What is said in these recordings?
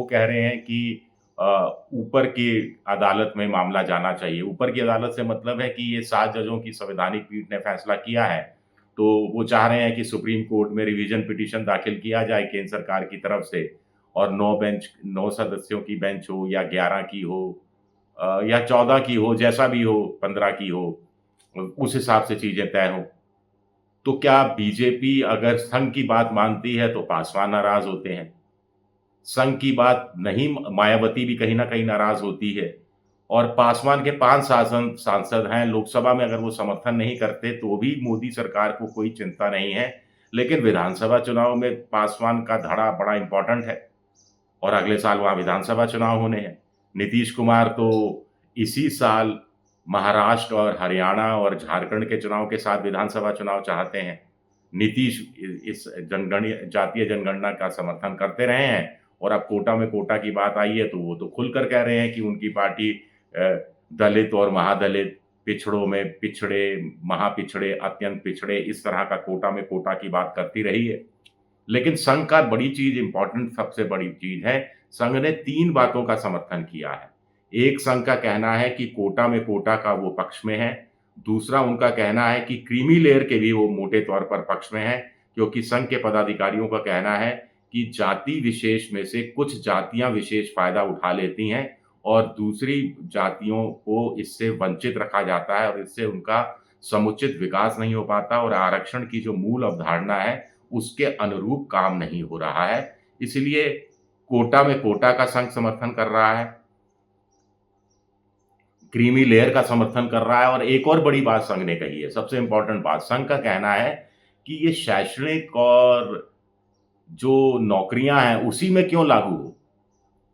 कह रहे हैं कि ऊपर की अदालत में मामला जाना चाहिए। ऊपर की अदालत से मतलब है कि ये 7 जजों की संवैधानिक पीठ ने फैसला किया है, तो वो चाह रहे हैं कि सुप्रीम कोर्ट में रिवीजन पिटीशन दाखिल किया जाए केंद्र सरकार की तरफ से और 9 सदस्यों की बेंच हो या 11 की हो या 14 की हो, जैसा भी हो, 15 की हो, उस हिसाब से चीज़ें तय हों। तो क्या बीजेपी अगर संघ की बात मानती है तो पासवान नाराज़ होते हैं। संघ की बात नहीं मायावती भी कहीं न कहीं नाराज़ होती है और पासवान के 5 सांसद हैं, लोकसभा में अगर वो समर्थन नहीं करते तो भी मोदी सरकार को कोई चिंता नहीं है। लेकिन विधानसभा चुनाव में पासवान का धड़ा बड़ा इम्पोर्टेंट है और अगले साल वहाँ विधानसभा चुनाव होने हैं। नीतीश कुमार तो इसी साल महाराष्ट्र और हरियाणा और झारखंड के चुनाव के साथ विधानसभा चुनाव चाहते हैं। नीतीश इस जातीय जनगणना का समर्थन करते रहे हैं और अब कोटा में कोटा की बात आई है तो वो तो खुलकर कह रहे हैं कि उनकी पार्टी दलित और महादलित, पिछड़ों में पिछड़े, महापिछड़े, अत्यंत पिछड़े इस तरह का कोटा में कोटा की बात करती रही है। लेकिन संघ का बड़ी चीज़ इम्पोर्टेंट सबसे बड़ी चीज़ है, संघ ने 3 बातों का समर्थन किया है। एक संघ का कहना है कि कोटा में कोटा का वो पक्ष में है। दूसरा उनका कहना है कि क्रीमी लेयर के भी वो मोटे तौर पर पक्ष में हैं, क्योंकि संघ के पदाधिकारियों का कहना है कि जाति विशेष में से कुछ जातियाँ विशेष फ़ायदा उठा लेती हैं और दूसरी जातियों को इससे वंचित रखा जाता है और इससे उनका समुचित विकास नहीं हो पाता और आरक्षण की जो मूल अवधारणा है, उसके अनुरूप काम नहीं हो रहा है। इसलिए कोटा में कोटा का संघ समर्थन कर रहा है, क्रीमी लेयर का समर्थन कर रहा है और एक और बड़ी बात संघ ने कही है, सबसे इम्पोर्टेंट बात, संघ का कहना है कि ये शैक्षणिक और जो नौकरियां हैं, उसी में क्यों लागू हो?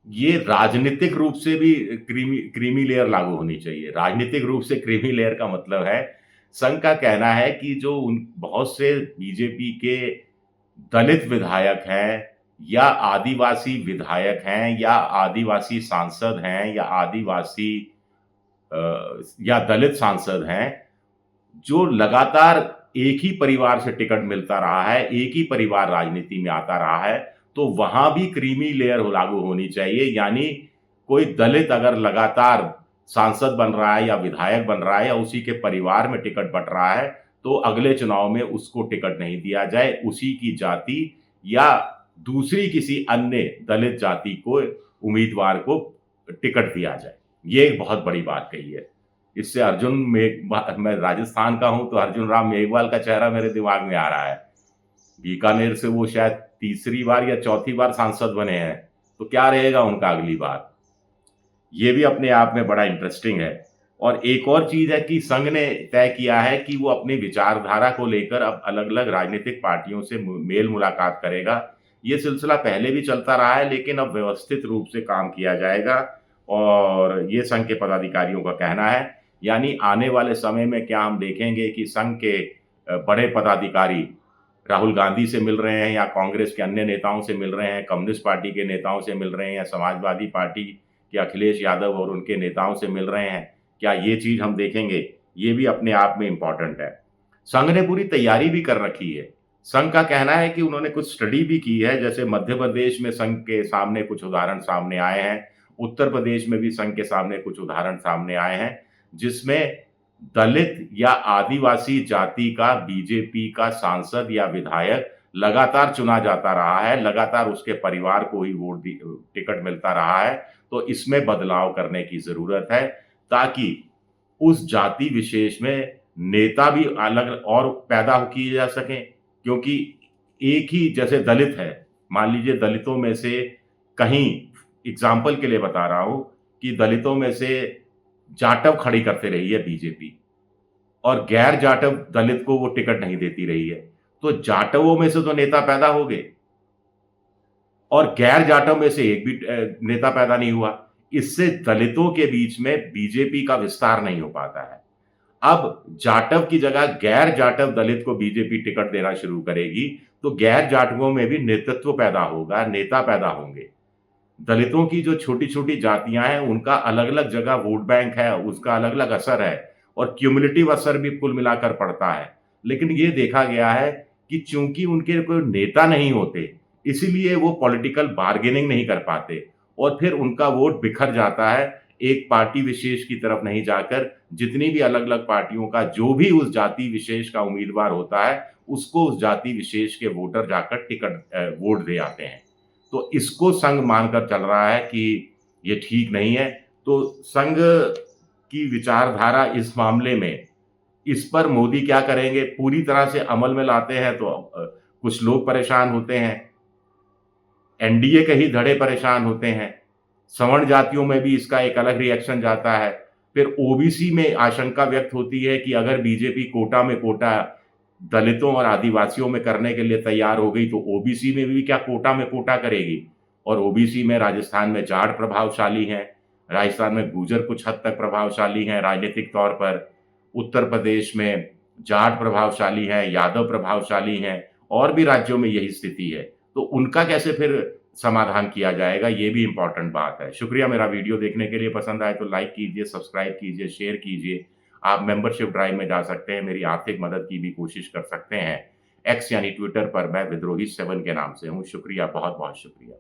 ये राजनीतिक रूप से भी क्रीमी लेयर लागू होनी चाहिए। राजनीतिक रूप से क्रीमी लेयर का मतलब है, संघ का कहना है कि जो उन बहुत से बीजेपी के दलित विधायक हैं या आदिवासी विधायक हैं या आदिवासी सांसद हैं या आदिवासी या दलित सांसद हैं, जो लगातार एक ही परिवार से टिकट मिलता रहा है, एक ही परिवार राजनीति में आता रहा है, तो वहाँ भी क्रीमी लेयर लागू होनी चाहिए। यानी कोई दलित अगर लगातार सांसद बन रहा है या विधायक बन रहा है या उसी के परिवार में टिकट बँट रहा है, तो अगले चुनाव में उसको टिकट नहीं दिया जाए, उसी की जाति या दूसरी किसी अन्य दलित जाति को उम्मीदवार को टिकट दिया जाए। ये एक बहुत बड़ी बात कही है। इससे मैं राजस्थान का हूँ तो अर्जुन राम मेघवाल का चेहरा मेरे दिमाग में आ रहा है। बीकानेर से वो शायद तीसरी बार या चौथी बार सांसद बने हैं, तो क्या रहेगा उनका अगली बार? ये भी अपने आप में बड़ा इंटरेस्टिंग है। और एक और चीज़ है कि संघ ने तय किया है कि वो अपनी विचारधारा को लेकर अब अलग-अलग राजनीतिक पार्टियों से मेल मुलाकात करेगा। ये सिलसिला पहले भी चलता रहा है, लेकिन अब व्यवस्थित रूप से काम किया जाएगा और ये संघ के पदाधिकारियों का कहना है। यानी आने वाले समय में क्या हम देखेंगे कि संघ के बड़े पदाधिकारी राहुल गांधी से मिल रहे हैं या कांग्रेस के अन्य नेताओं से मिल रहे हैं, कम्युनिस्ट पार्टी के नेताओं से मिल रहे हैं या समाजवादी पार्टी के अखिलेश यादव और उनके नेताओं से मिल रहे हैं। क्या ये चीज़ हम देखेंगे? ये भी अपने आप में इम्पोर्टेंट है। संघ ने पूरी तैयारी भी कर रखी है। संघ का कहना है कि उन्होंने कुछ स्टडी भी की है, जैसे मध्य प्रदेश में संघ के सामने कुछ उदाहरण सामने आए हैं, उत्तर प्रदेश में भी संघ के सामने कुछ उदाहरण सामने आए हैं, जिसमें दलित या आदिवासी जाति का बीजेपी का सांसद या विधायक लगातार चुना जाता रहा है, लगातार उसके परिवार को ही टिकट मिलता रहा है। तो इसमें बदलाव करने की ज़रूरत है, ताकि उस जाति विशेष में नेता भी अलग और पैदा किए जा सकें। क्योंकि एक ही जैसे दलित है, मान लीजिए दलितों में से कहीं, एग्ज़ाम्पल के लिए बता रहा हूँ कि दलितों में से जाटव खड़ी करते रही है बीजेपी और गैर जाटव दलित को वो टिकट नहीं देती रही है। तो जाटवों में से तो नेता पैदा हो गए और गैर जाटव में से एक भी नेता पैदा नहीं हुआ। इससे दलितों के बीच में बीजेपी का विस्तार नहीं हो पाता है। अब जाटव की जगह गैर जाटव दलित को बीजेपी टिकट देना शुरू करेगी, तो गैर जाटवों में भी नेतृत्व पैदा होगा, नेता पैदा होंगे। दलितों की जो छोटी-छोटी जातियाँ हैं, उनका अलग-अलग जगह वोट बैंक है, उसका अलग-अलग असर है और क्युमुलेटिव असर भी कुल मिलाकर पड़ता है। लेकिन ये देखा गया है कि चूँकि उनके कोई नेता नहीं होते, इसीलिए वो पॉलिटिकल बार्गेनिंग नहीं कर पाते और फिर उनका वोट बिखर जाता है, एक पार्टी विशेष की तरफ नहीं जाकर जितनी भी अलग-अलग पार्टियों का जो भी उस जाति विशेष का उम्मीदवार होता है, उसको उस जाति विशेष के वोटर जाकर वोट दे आते हैं। तो इसको संघ मानकर चल रहा है कि ये ठीक नहीं है। तो संघ की विचारधारा इस मामले में, इस पर मोदी क्या करेंगे? पूरी तरह से अमल में लाते हैं तो कुछ लोग परेशान होते हैं, एनडीए के ही धड़े परेशान होते हैं, सवर्ण जातियों में भी इसका एक अलग रिएक्शन जाता है। फिर ओबीसी में आशंका व्यक्त होती है कि अगर बीजेपी कोटा में कोटा दलितों और आदिवासियों में करने के लिए तैयार हो गई, तो ओबीसी में भी क्या कोटा में कोटा करेगी? और ओबीसी में राजस्थान में जाट प्रभावशाली हैं, राजस्थान में गुर्जर कुछ हद तक प्रभावशाली हैं राजनीतिक तौर पर, उत्तर प्रदेश में जाट प्रभावशाली हैं, यादव प्रभावशाली हैं, और भी राज्यों में यही स्थिति है। तो उनका कैसे फिर समाधान किया जाएगा, ये भी इम्पोर्टेंट बात है। शुक्रिया मेरा वीडियो देखने के लिए। पसंद आए तो लाइक कीजिए, सब्सक्राइब कीजिए, शेयर कीजिए। आप मेंबरशिप ड्राइव में जा सकते हैं, मेरी आर्थिक मदद की भी कोशिश कर सकते हैं। एक्स यानी ट्विटर पर मैं विद्रोही 7 के नाम से हूँ। शुक्रिया, बहुत-बहुत शुक्रिया।